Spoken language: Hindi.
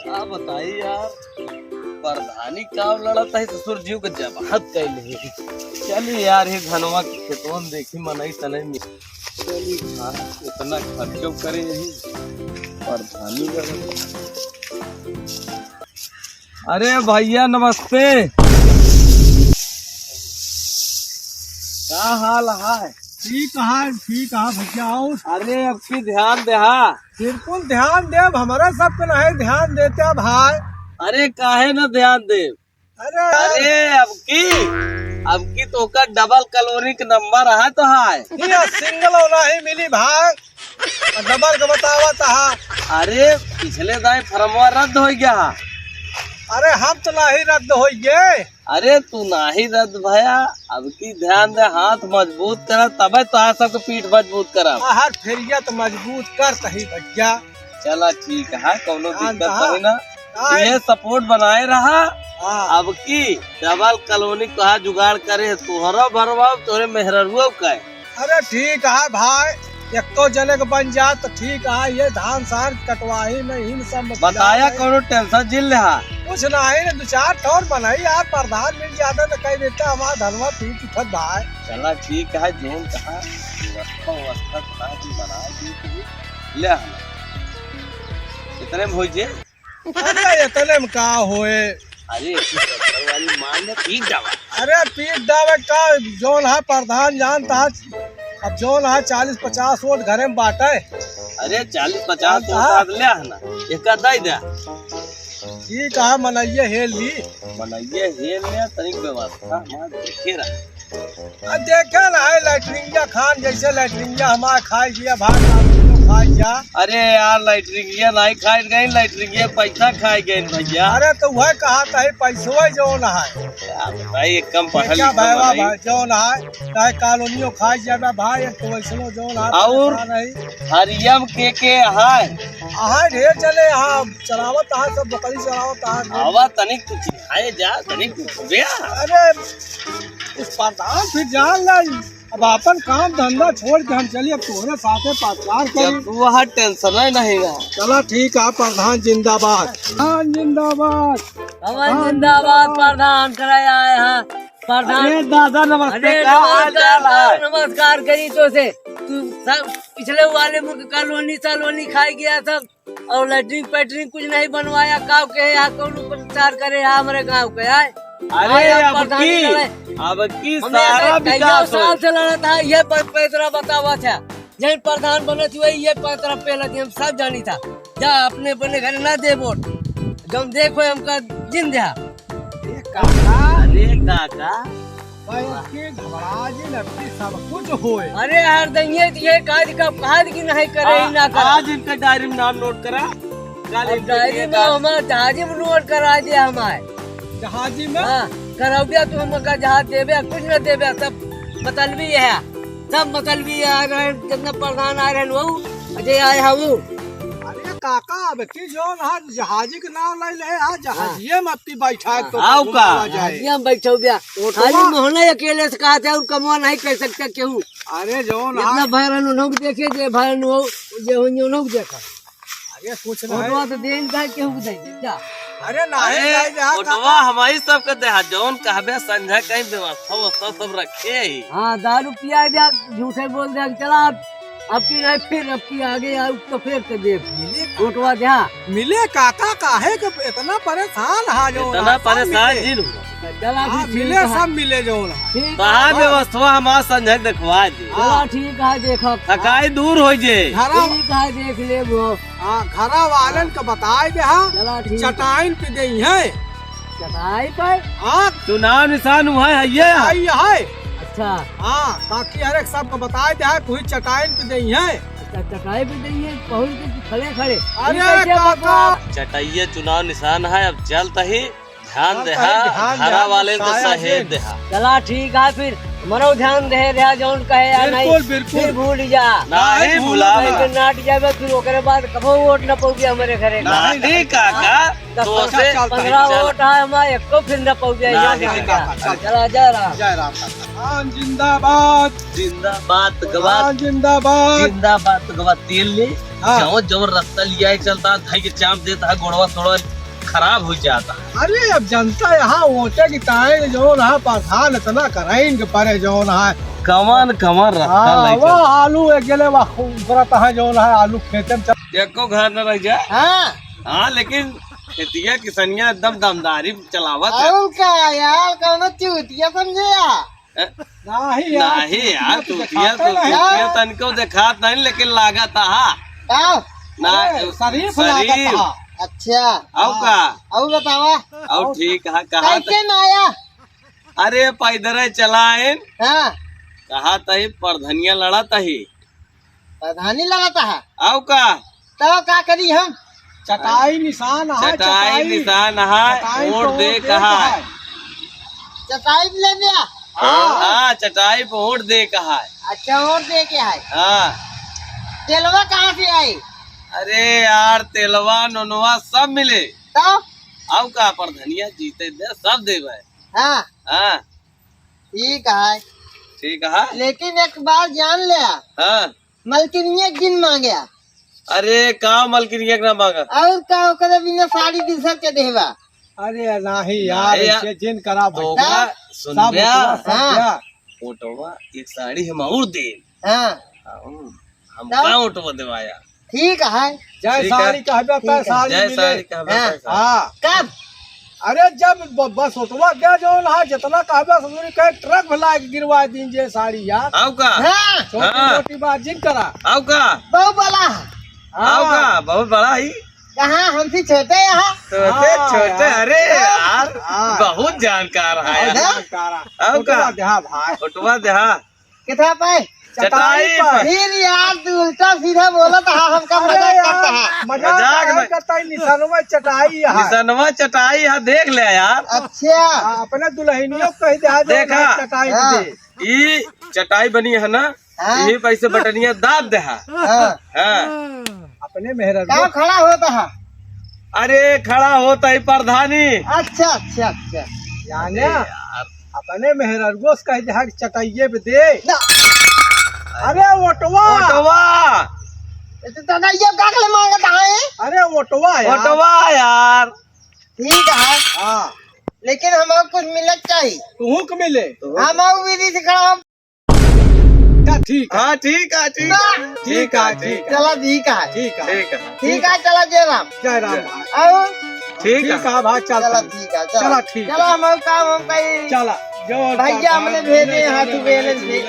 क्या बताई यार, प्रधानी काम लड़ता है ससुर जीव के जबाहत कैले। चली यार ये धनवा के खेतवा में देखी मनई तने में चली इतना खर्चो करे यही प्रधानी कर। अरे भैया नमस्ते, क्या हाल है? ठीक है भैया आओ। अरे अब की ध्यान दे। हाँ बिल्कुल ध्यान दे, हमारा सब नहीं ध्यान देते भाई। अरे काहे न ध्यान दे। अरे अब की तो का डबल कैलोरी का नंबर है तो है सिंगल होना ही मिली भाई, डबल का बतावा था। अरे पिछले दाई फरमवा रद्द हो गया। अरे हम तो नहीं रद्द हो गए। अरे तू नाही रद्द भैया, अब की ध्यान दे, हाथ मजबूत करा तबे तो आ सबके पीठ मजबूत करा। हर फेरिया तो मजबूत कर सही भैया। चला ठीक है, कोनो दिक्कत नहीं ना, ये सपोर्ट बनाए रहा। अब की डबल कॉलोनी कहा जुगाड़ करे तुहरा भरवा तोरे मेहररुआ का। अरे ठीक है भाई, एको जने के बन जा तो ठीक है। ये धान सार कटवाही में ही सब बताया कोनो टेंशन जिल रहा कुछ नहीं ना, 2-4 ठोर बनाई यार, प्रधान मिल जाता तो कह देता हमारा धनवा पीट उठत भाई। चला ठीक है, जोन कहा व्यवस्था कहा जी बना दी ले हम इतने में हो जे। अरे इतने में का होए। अरे वाली मान पीट जावा। अरे पीट दावे का जोन है प्रधान जानता है। अब जोन है 40-50 वोट घरे में बांटे। अरे 40-50 वोट ले ना एक दे दे। ठीक है मनइये हेल ली, मनइये हेल ले तनिक व्यवस्था मां देखे रहा। देखे ना है लैटरिंगिया खान जैसे लैटरिंगिया हमारे खाई गया भाई खाई जा। अरे यार लैटरिंगिया नहीं खाई गई, लैटरिंगिया पैसा खाई गई भैया। अरे तो वह कहा था पैसो जोन है भाई कम पढ़ा भाई जोन है चाहे कॉलोनियों खाई जाए भाई, तो वैसनो जोन है। और हरियम के है ढेर चले यहाँ चलावत है, सब बकरी चलावत है। आवा तनिक तू चिढ़ाए जा तनिक तू। अरे उस प्रधान फिर जान लाई, अब अपन काम धंधा छोड़ के हम चलिए अब तुम्हारे साथे पाचार करें। तू वहाँ टेंशन नहीं है। चला ठीक है, प्रधान जिंदाबाद। प्रधान जिंदाबाद, जिंदाबाद। प्रधान कराया आए हैं प्रधान। दादा नमस्ते। नमस्कार करी तो से तू सब पिछले वाले मुल्क कॉलोनी सालोनी खाई गया सब, और लैट्रिन पैट्रिन कुछ नहीं बनवाया। गाँव के यहाँ कौन प्रचार करे हमारे गाँव के आए। अरे अब की सारा विकास साल से लड़ा था ये पैतरा बतावा था। यही प्रधान बने थे ये पैतरा पहले थी, हम सब जानी था। जा अपने अपने घर ना दे वोट, जब देखो हमका जिंदा। अरे काका सब कुछ होए। अरे हर दिन ये काज का काज की नहीं करे ना कर। आज इनका डायरी में नाम नोट करा। डायरी में हमारा जहाजी में नोट करा दिया हमारे जहाजी में। हाँ कराबिया तो हमका जहाज देवे कुछ न देवे, सब मतलबी है, सब मतलबी आ रहे। जितना प्रधान आ रहे वो अजय आए है वो। अरे काका अब की जोन है जहाजी के नाम ले ले आ जहाजिए में अपनी बैठा तो आओ का हम बैठो बिया खाली मोहल्ले अकेले से कहा था और कमवा नहीं कर सकते केहू। अरे जोन इतना भैरन उन्हों देखे जे भैरन हो जे उन्हों देखा। अरे कुछ नहीं तो देन का केहू दे जा। अरे नहीं उठवा हमारी सब के देहा जोन कहबे संझा कहीं व्यवस्था सब रखे ही। हाँ दारू पिया दिया झूठे बोल दिया चला अब की नहीं फिर अब की आगे तो फिर से देख उठवा दिया मिले काका काहे के इतना परेशान है जो इतना परेशान जिन चला मिले सब मिले जो कहा व्यवस्था हमारा संझा देखवा दे। चला ठीक है देखो थकाई दूर हो जे। ठीक है देख ले वो। हाँ घरा वालन का बताए दे। हाँ चला ठीक चटाइन पे दे है चटाई पर। हाँ चुनाव निशान हुआ है ये है। अच्छा हाँ ताकि हर एक सबको बताए दे कोई चटाइन पे दे है। चटाई पे दे पहुँच के खड़े खड़े। अरे काका चटाइये चुनाव निशान है, अब चलता ही ध्यान दे घरा वाले को सहेज दे। चला ठीक है फिर मरो ध्यान दे रहा जौन कहे या नहीं फिर भूल जा नहीं भूला नाट जावे फिर ओकरे बाद कबो वोट न पहुंचे हमारे घरे। नहीं काका तो से 15 वोट है हमारे एको फिर न पहुंचे। चला जा रहा जय राम। जिंदाबाद जिंदाबाद गवा जिंदाबाद जिंदाबाद गवा तेल ले हाँ। जवन जवन रास्ता लिया है चलता है धाई के चाप देता है गोड़वा थोड़ा खराब हो जाता है। अरे अब जनता यहाँ वोटे की ताए जो है प्रधान इतना कराइन के परे जो है कमान कमान रास्ता हाँ नहीं वो चलता। आलू एक गेले उबरत है जो है आलू खेते में एको घर न रह जाए। हाँ हाँ लेकिन खेतिया किसनिया एकदम दमदारी चलावत है। और क्या यार कौन चूतिया समझे यार नहीं यार तूतिया तनिको देखात नहीं लेकिन लागत हा आओ ना शरीफ लागत हा। अच्छा आओ का और बतावा आओ ठीक है कहा कैसे न आया अरे पैदल चलाएन हाँ कहा तही परधनिया लड़ा तही प्रधानी लगाता है आओ का तो क्या करी हम चटाई निशान है चटाई निशान है वोट दे कहा है। चटाई ले लिया हाँ चटाई पे वोट दे कहा है। अच्छा और दे के है हाँ तेलवा कहाँ से आई अरे यार तेलवा नोनवा सब मिले तो आओ का परधनिया जीते दे सब देवे। हाँ हाँ ठीक है ठीक है। लेकिन एक बार जान लिया हाँ मलकिनी एक दिन मांगया अरे का मलकिनिया ना मांगा और का ओकरे बिना साड़ी दी सर के देवा अरे नहीं यार नहीं यार। इससे जिन करा तो भाई का सुन गया हाँ। फोटोवा एक साड़ी हम और दे हाँ हम का फोटो देवाया ठीक है जय ठीक है। साड़ी कहबे ठीक है। तो साड़ी जय मिले साड़ी का हाँ। हाँ कब अरे जब बस उतवा गया जो है जितना कहबे ससुरी कहे ट्रक भला गिरवा दिन जे साड़ी यार आओ का हाँ छोटी हाँ। छोटी बात जिन करा आओ का बहुत बड़ा है आओ का बहुत बड़ा ही कहाँ हमसे छोटे यहाँ छोटे हाँ, छोटे यार। अरे यार हाँ। बहुत जानकार है यार। आओ का हाँ भाई फोटोवा देहा कितना पाए चटाई पर फिर यार तू उल्टा सीधा बोला था हमका अरे मजाक यार करता है मजाक मजाक में- करता है निशानवा चटाई है निशानवा चटाई है देख ले यार। अच्छा हाँ, अपने दुल्हनियों कह दे देखा। चटाई हाँ। दे ई चटाई बनी है ना हाँ। यही पैसे बटनिया दाब दे हा। हाँ हाँ अपने मेहर कहाँ खड़ा होता है अरे खड़ा होता ही प्रधानी अच्छा अच्छा अच्छा यानी अपने मेहरगोस कह दे कि चटाइये पे दे ना, अरे ओटवा फोटोवा तो दादा ये का के लिए मांगता है अरे ओटवा यार फोटोवा यार ठीक है हाँ लेकिन हमको कुछ मिलत चाहिए तू के मिले हम और विधि से खड़ा हम क्या ठीक है हाँ ठीक है ठीक है ठीक है ठीक है चला ठीक है ठीक है ठीक है ठीक है चला जय राम जय राम भाई और ठीक ठीक है है भाई चल चला ठीक है चला ठीक है। चला हम काम हम कहीं चला जो भैया हमने भेजे हाथ बेलन से